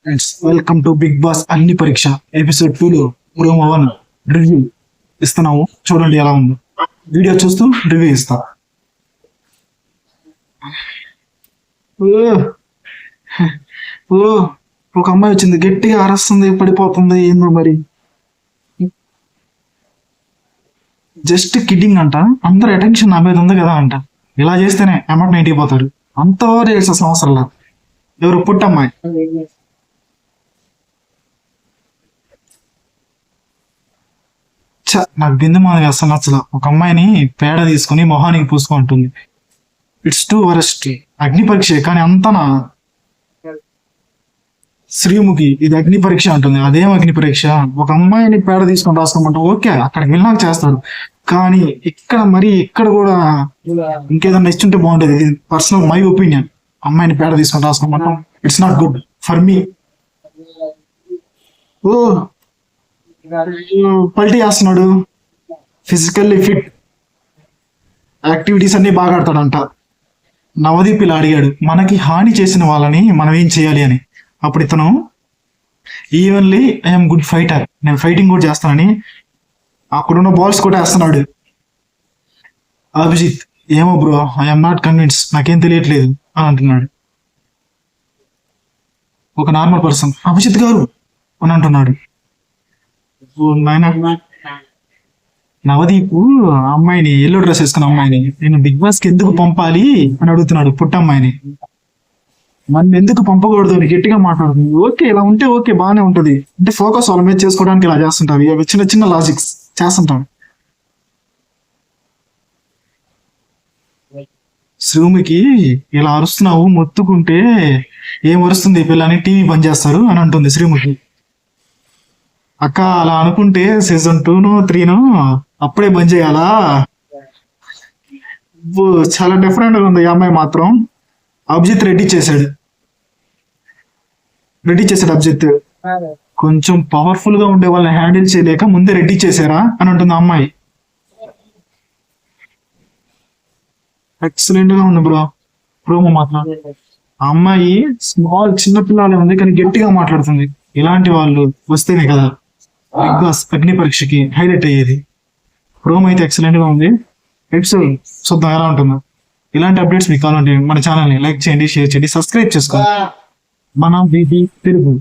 Friends, welcome to Bigg Boss Agni Pariksha episode 2లో promo 1 review ఇస్తున్నాము. చూడండి ఎలా ఉందో. వీడియో చూస్తూ రివ్యూ ఇస్తా. ఓ ఒక అమ్మాయి వచ్చింది, గట్టిగా అరస్తుంది, పడిపోతుంది. ఏందో మరి. జస్ట్ కిడ్డింగ్ అంట. అందరు అటెన్షన్ నా మీద ఉంది కదా అంట. ఇలా చేస్తేనే అమౌంట్ ఇంటికి పోతారు. అంత ఓవర్ చేయాల్సిన అవసరం లేదు. ఎవరు పుట్టమ్మాయి నాకు బిందు మాది అసలు నచ్చల. ఒక అమ్మాయిని పేడ తీసుకుని మొహానికి పూసుకుంటుంది. It's two worst. అగ్ని పరీక్ష కానీ అంతనా. శ్రీముఖి ఇది అగ్ని పరీక్ష అంటుంది. అదేం అగ్ని పరీక్ష? ఒక అమ్మాయిని పేడ తీసుకొని రాసుకోమంటే ఓకే, అక్కడికి వెళ్ళాక చేస్తారు. కానీ ఇక్కడ మరి ఇక్కడ కూడా ఇంకేదన్నా ఇస్తుంటే బాగుంటుంది. ఇది పర్సనల్ మై ఒపీనియన్. అమ్మాయిని పేడ తీసుకొని రాసుకోమంటాం, it's not good for me. ఓ పల్టీ చేస్తున్నాడు. ఫిజికల్లీ ఫిట్, యాక్టివిటీస్ అన్ని బాగా ఆడతాడంట. నవదీప్ ఇలా అడిగాడు, మనకి హాని చేసిన వాళ్ళని మనం ఏం చేయాలి అని. అప్పుడు ఇతను ఈవెన్లీ ఐఎమ్ గుడ్ ఫైటర్, నేను ఫైటింగ్ కూడా చేస్తానని అక్కడున్న బాల్స్ కూడా వేస్తున్నాడు. అభిజిత్ ఏమో బ్రో, ఐఎమ్ నాట్ కన్విన్స్, నాకేం తెలియట్లేదు అని అంటున్నాడు. ఒక నార్మల్ పర్సన్ అభిజిత్ గారు అని అంటున్నాడు. నవదీప్ అమ్మాయిని ఎల్లో డ్రెస్ వేసుకున్న అమ్మాయిని నేను బిగ్ బాస్ కి ఎందుకు పంపాలి అని అడుగుతున్నాడు. పుట్టమ్మాయిని మనం ఎందుకు పంపకూడదు అని గట్టిగా మాట్లాడుతుంది. ఓకే ఇలా ఉంటే ఓకే బాగానే ఉంటది అంటే ఫోకస్ వాళ్ళ మీద చేసుకోవడానికి ఇలా చేస్తుంటారు. ఇవి చిన్న చిన్న లాజిక్స్ చేస్తుంటాం. శ్రీముఖి ఇలా అరుస్తున్నావు, మొత్తుకుంటే ఏం అరుస్తుంది ఈ పిల్లని, టీవీ బంద్ చేస్తారు అని అంటుంది శ్రీముఖి. అక్క అలా అనుకుంటే సీజన్ 2 3 అప్పుడే బంద్ చేయాలా? చాలా డిఫరెంట్ గా ఉంది ఈ అమ్మాయి మాత్రం. అభిజిత్ రెడీ చేశాడు అభిజిత్. కొంచెం పవర్ఫుల్ గా ఉండే వాళ్ళని హ్యాండిల్ చేయలేక ముందే రెడీ చేశారా అని అంటుంది అమ్మాయి. ఎక్సలెంట్ గా ఉంది బ్రో ప్రోమో మాత్రం. ఆ అమ్మాయి స్మాల్ చిన్న పిల్లలే ఉంది కానీ గట్టిగా మాట్లాడుతుంది. ఇలాంటి వాళ్ళు వస్తేనే కదా బిగ్ బాస్ అగ్ని పరీక్షకి హైలైట్ అయ్యేది. ప్రోమో అయితే ఎక్సలెంట్ గా ఉంది. ఎపిసోడ్ చూద్దాం ఎలా ఉంటుందో. ఇలాంటి అప్డేట్స్ మీకు కావాలంటే మన ఛానల్ని లైక్ చేయండి, షేర్ చేయండి, సబ్స్క్రైబ్ చేసుకోండి. మన బీబీ తెలుగు.